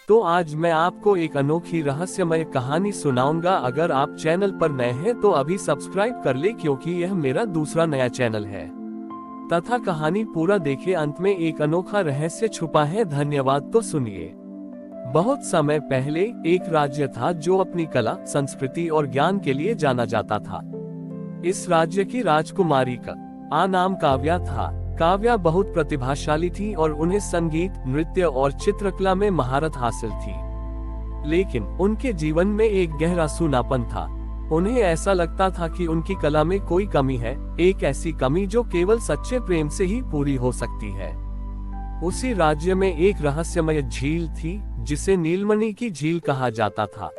तो आज मैं आपको एक अनोखी रहस्यमय कहानी सुनाऊंगा। अगर आप चैनल पर नए हैं तो अभी सब्सक्राइब कर ले, क्योंकि यह मेरा दूसरा नया चैनल है। तथा कहानी पूरा देखे, अंत में एक अनोखा रहस्य छुपा है। धन्यवाद। तो सुनिए। बहुत समय पहले एक राज्य था जो अपनी कला, संस्कृति और ज्ञान के लिए जाना जाता था। इस राज्य की राजकुमारी का नाम काव्या था। काव्या बहुत प्रतिभाशाली थी और उन्हें संगीत, नृत्य और चित्रकला में महारत हासिल थी। लेकिन उनके जीवन में एक गहरा सूनापन था। उन्हें ऐसा लगता था कि उनकी कला में कोई कमी है, एक ऐसी कमी जो केवल सच्चे प्रेम से ही पूरी हो सकती है। उसी राज्य में एक रहस्यमय झील थी जिसे नीलमणि की झील कहा जाता था।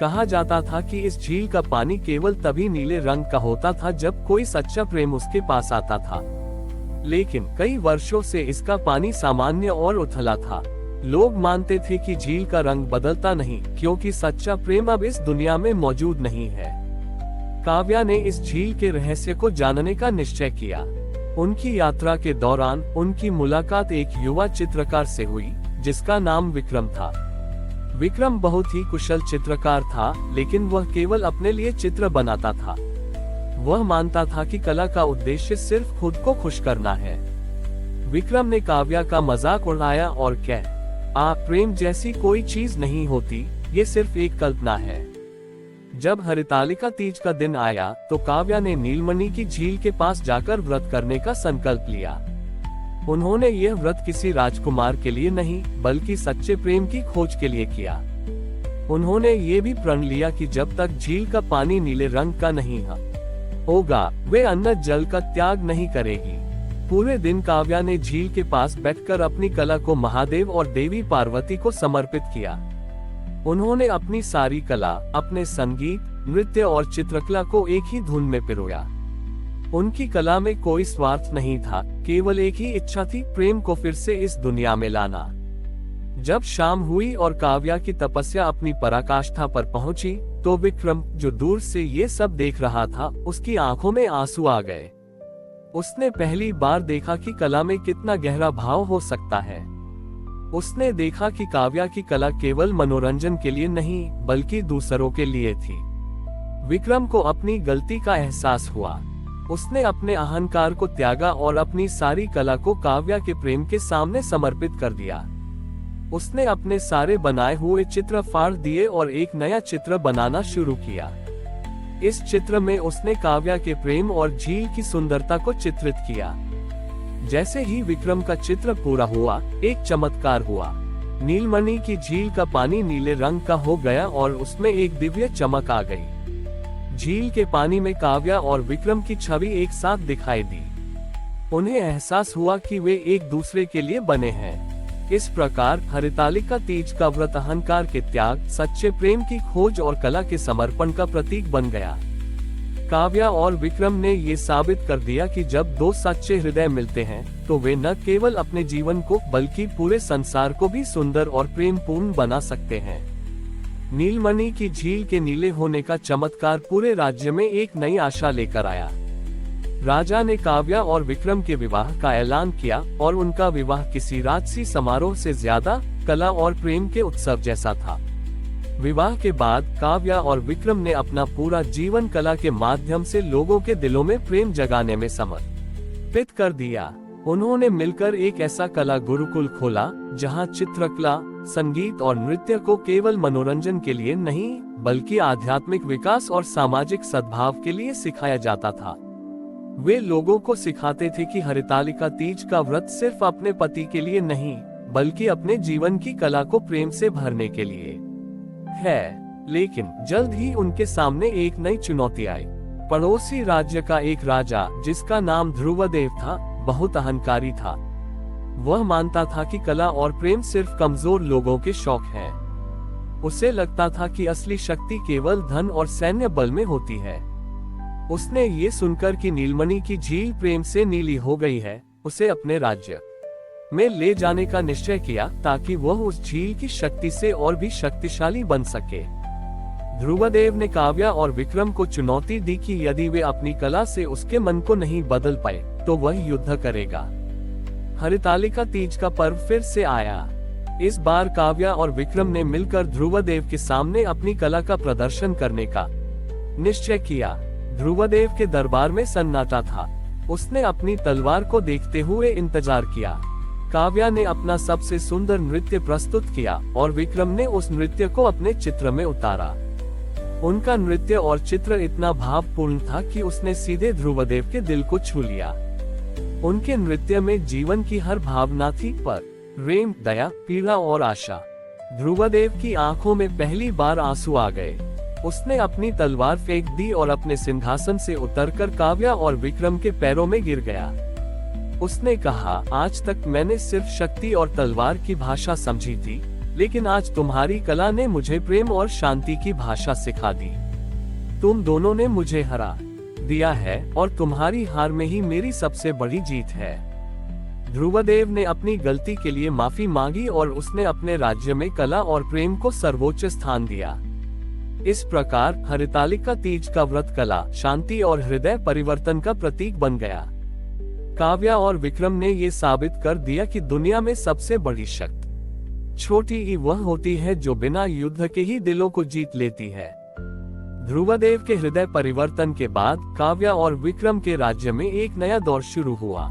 कहा जाता था कि इस झील का पानी केवल तभी नीले रंग का होता था जब कोई सच्चा प्रेम उसके पास आता था। लेकिन कई वर्षों से इसका पानी सामान्य और उथला था। लोग मानते थे कि झील का रंग बदलता नहीं, क्योंकि सच्चा प्रेम अब इस दुनिया में मौजूद नहीं है। काव्या ने इस झील के रहस्य को जानने का निश्चय किया। उनकी यात्रा के दौरान उनकी मुलाकात एक युवा चित्रकार से हुई जिसका नाम विक्रम था। विक्रम बहुत ही कुशल चित्रकार था, लेकिन वह केवल अपने लिए चित्र बनाता था। वह मानता था कि कला का उद्देश्य सिर्फ खुद को खुश करना है। विक्रम ने काव्या का मजाक उड़ाया और प्रेम जैसी कोई चीज नहीं होती, ये सिर्फ एक कल्पना है। जब हरितालिका तीज का दिन आया तो काव्या ने नीलमणि की झील के पास जाकर व्रत करने का संकल्प लिया। उन्होंने यह व्रत किसी राजकुमार के लिए नहीं, बल्कि सच्चे प्रेम की खोज के लिए किया। उन्होंने ये भी प्रण लिया कि जब तक झील का पानी नीले रंग का नहीं होगा, वे अन्न जल का त्याग नहीं करेगी। पूरे दिन काव्या ने झील के पास बैठकर अपनी कला को महादेव और देवी पार्वती को समर्पित किया। उन्होंने अपनी सारी कला, अपने संगीत, नृत्य और चित्रकला को एक ही धुन में पिरोया। उनकी कला में कोई स्वार्थ नहीं था, केवल एक ही इच्छा थी, प्रेम को फिर से इस दुनिया में लाना। जब शाम हुई और काव्या की तपस्या अपनी पराकाष्ठा पर पहुंची, तो विक्रम, जो दूर से ये सब देख रहा था, उसकी आंखों में आंसू आ गए। उसने पहली बार देखा कि कला में कितना गहरा भाव हो सकता है। उसने देखा कि काव्या की कला केवल मनोरंजन के लिए नहीं, बल्कि दूसरों के लिए थी। विक्रम को अपनी गलती का एहसास हुआ। उसने अपने अहंकार को त्यागा और अपनी सारी कला को काव्या के प्रेम के सामने समर्पित कर दिया। उसने अपने सारे बनाए हुए चित्र फाड़ दिए और एक नया चित्र बनाना शुरू किया। इस चित्र में उसने काव्या के प्रेम और झील की सुंदरता को चित्रित किया। जैसे ही विक्रम का चित्र पूरा हुआ, एक चमत्कार हुआ। नीलमणि की झील का पानी नीले रंग का हो गया और उसमें एक दिव्य चमक आ गई। झील के पानी में काव्या और विक्रम की छवि एक साथ दिखाई दी। उन्हें एहसास हुआ कि वे एक दूसरे के लिए बने हैं। इस प्रकार हरितालिका तीज का व्रत अहंकार के त्याग, सच्चे प्रेम की खोज और कला के समर्पण का प्रतीक बन गया। काव्या और विक्रम ने ये साबित कर दिया कि जब दो सच्चे हृदय मिलते हैं तो वे न केवल अपने जीवन को, बल्कि पूरे संसार को भी सुंदर और प्रेमपूर्ण बना सकते हैं। नीलमणि की झील के नीले होने का चमत्कार पूरे राज्य में एक नई आशा लेकर आया। राजा ने काव्या और विक्रम के विवाह का ऐलान किया और उनका विवाह किसी राजसी समारोह से ज्यादा कला और प्रेम के उत्सव जैसा था। विवाह के बाद काव्या और विक्रम ने अपना पूरा जीवन कला के माध्यम से लोगों के दिलों में प्रेम जगाने में समर्पित कर दिया। उन्होंने मिलकर एक ऐसा कला गुरुकुल खोला जहां चित्रकला, संगीत और नृत्य को केवल मनोरंजन के लिए नहीं, बल्कि आध्यात्मिक विकास और सामाजिक सद्भाव के लिए सिखाया जाता था। वे लोगों को सिखाते थे कि हरितालिका तीज का व्रत सिर्फ अपने पति के लिए नहीं, बल्कि अपने जीवन की कला को प्रेम से भरने के लिए है। लेकिन जल्द ही उनके सामने एक नई चुनौती आई। पड़ोसी राज्य का एक राजा, जिसका नाम ध्रुवदेव था, बहुत अहंकारी था। वह मानता था कि कला और प्रेम सिर्फ कमजोर लोगों के शौक हैं। उसे लगता था कि असली शक्ति केवल धन और सैन्य बल में होती है। उसने ये सुनकर कि नीलमणि की झील प्रेम से नीली हो गई है, उसे अपने राज्य में ले जाने का निश्चय किया, ताकि वह उस झील की शक्ति से और भी शक्तिशाली बन सके। ध्रुवदेव ने काव्या और विक्रम को चुनौती दी कि यदि वे अपनी कला से उसके मन को नहीं बदल पाए तो वह युद्ध करेगा। हरितालिका तीज का पर्व फिर से आया। इस बार काव्या और विक्रम ने मिलकर ध्रुवदेव के सामने अपनी कला का प्रदर्शन करने का निश्चय किया। ध्रुवदेव के दरबार में सन्नाटा था। उसने अपनी तलवार को देखते हुए इंतजार किया। काव्या ने अपना सबसे सुंदर नृत्य प्रस्तुत किया और विक्रम ने उस नृत्य को अपने चित्र में उतारा। उनका नृत्य और चित्र इतना भावपूर्ण था कि उसने सीधे ध्रुवदेव के दिल को छू लिया। उनके नृत्य में जीवन की हर भावना थी, पर प्रेम, दया, पीड़ा और आशा। ध्रुवदेव की आंखों में पहली बार आंसू आ गए। उसने अपनी तलवार फेंक दी और अपने सिंहासन से उतरकर काव्या और विक्रम के पैरों में गिर गया। उसने कहा, आज तक मैंने सिर्फ शक्ति और तलवार की भाषा समझी थी, लेकिन आज तुम्हारी कला ने मुझे प्रेम और शांति की भाषा सिखा दी। तुम दोनों ने मुझे हरा दिया है और तुम्हारी हार में ही मेरी सबसे बड़ी जीत है। ध्रुवदेव ने अपनी गलती के लिए माफी मांगी और उसने अपने राज्य में कला और प्रेम को सर्वोच्च स्थान दिया। इस प्रकार हरितालिका तीज का व्रत कला, शांति और हृदय परिवर्तन का प्रतीक बन गया। काव्या और विक्रम ने ये साबित कर दिया कि दुनिया में सबसे बड़ी शक्ति छोटी ही वह होती है जो बिना युद्ध के ही दिलों को जीत लेती है। ध्रुवदेव के हृदय परिवर्तन के बाद काव्या और विक्रम के राज्य में एक नया दौर शुरू हुआ।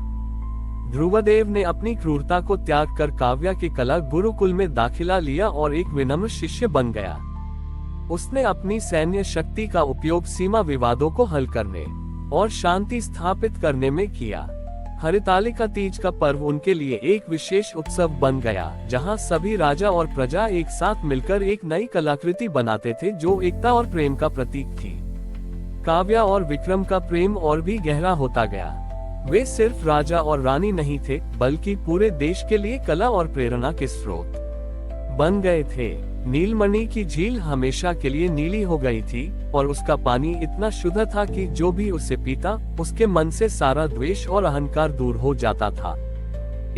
ध्रुवदेव ने अपनी क्रूरता को त्याग कर काव्या की कला गुरुकुल में दाखिला लिया और एक विनम्र शिष्य बन गया। उसने अपनी सैन्य शक्ति का उपयोग सीमा विवादों को हल करने और शांति स्थापित करने में किया। हरितालिका तीज का पर्व उनके लिए एक विशेष उत्सव बन गया, जहां सभी राजा और प्रजा एक साथ मिलकर एक नई कलाकृति बनाते थे जो एकता और प्रेम का प्रतीक थी। काव्या और विक्रम का प्रेम और भी गहरा होता गया। वे सिर्फ राजा और रानी नहीं थे, बल्कि पूरे देश के लिए कला और प्रेरणा के स्रोत बन गए थे। नीलमणि की झील हमेशा के लिए नीली हो गई थी और उसका पानी इतना शुद्ध था कि जो भी उसे पीता, उसके मन से सारा द्वेष और अहंकार दूर हो जाता था।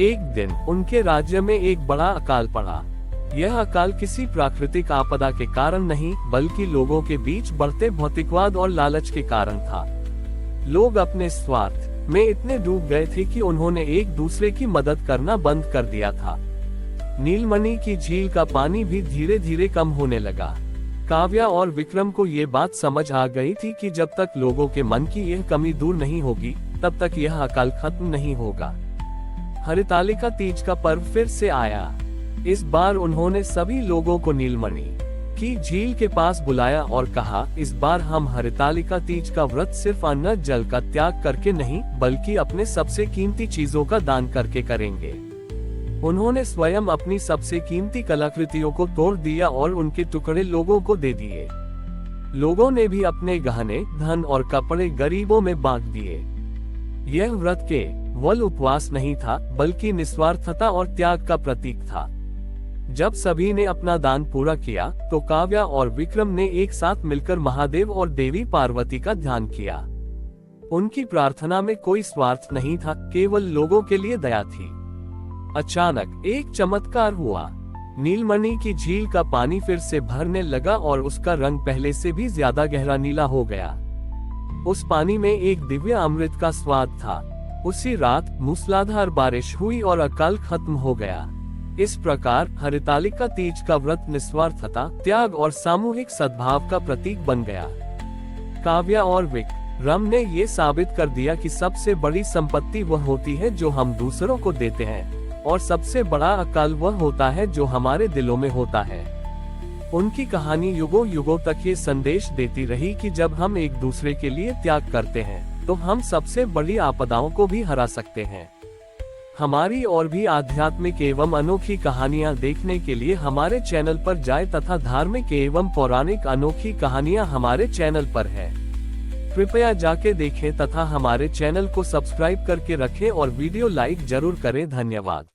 एक दिन उनके राज्य में एक बड़ा अकाल पड़ा। यह अकाल किसी प्राकृतिक आपदा के कारण नहीं, बल्कि लोगों के बीच बढ़ते भौतिकवाद और लालच के कारण था। लोग अपने स्वार्थ में इतने डूब गए थे कि उन्होंने एक दूसरे की मदद करना बंद कर दिया था। नीलमणि की झील का पानी भी धीरे धीरे कम होने लगा। काव्या और विक्रम को ये बात समझ आ गई थी कि जब तक लोगों के मन की यह कमी दूर नहीं होगी, तब तक यह अकाल खत्म नहीं होगा। हरितालिका तीज का पर्व फिर से आया। इस बार उन्होंने सभी लोगों को नीलमणि की झील के पास बुलाया और कहा, इस बार हम हरितालिका तीज का व्रत सिर्फ अन्न जल का त्याग करके नहीं, बल्कि अपने सबसे कीमती चीजों का दान करके करेंगे। उन्होंने स्वयं अपनी सबसे कीमती कलाकृतियों को तोड़ दिया और उनके टुकड़े लोगों को दे दिए। लोगों ने भी अपने गहने, धन और कपड़े गरीबों में बांट दिए। यह व्रत केवल उपवास नहीं था, बल्कि निस्वार्थता और त्याग का प्रतीक था। जब सभी ने अपना दान पूरा किया, तो काव्या और विक्रम ने एक साथ मिलकर महादेव और देवी पार्वती का ध्यान किया। उनकी प्रार्थना में कोई स्वार्थ नहीं था, केवल लोगों के लिए दया थी। अचानक एक चमत्कार हुआ। नीलमणि की झील का पानी फिर से भरने लगा और उसका रंग पहले से भी ज्यादा गहरा नीला हो गया। उस पानी में एक दिव्य अमृत का स्वाद था। उसी रात मूसलाधार बारिश हुई और अकाल खत्म हो गया। इस प्रकार हरितालिका तीज का व्रत निस्वार्थता, त्याग और सामूहिक सद्भाव का प्रतीक बन गया। काव्या और विक्रम ने ये साबित कर दिया कि सबसे बड़ी संपत्ति वह होती है जो हम दूसरों को देते हैं, और सबसे बड़ा अकाल वह होता है जो हमारे दिलों में होता है। उनकी कहानी युगों युगों तक ये संदेश देती रही कि जब हम एक दूसरे के लिए त्याग करते हैं, तो हम सबसे बड़ी आपदाओं को भी हरा सकते हैं। हमारी और भी आध्यात्मिक एवं अनोखी कहानियां देखने के लिए हमारे चैनल पर जाएं तथा धार्मिक एवं पौराणिक अनोखी कहानियां हमारे चैनल पर है। कृपया जाके देखें तथा हमारे चैनल को सब्सक्राइब करके रखें और वीडियो लाइक जरूर करें। धन्यवाद।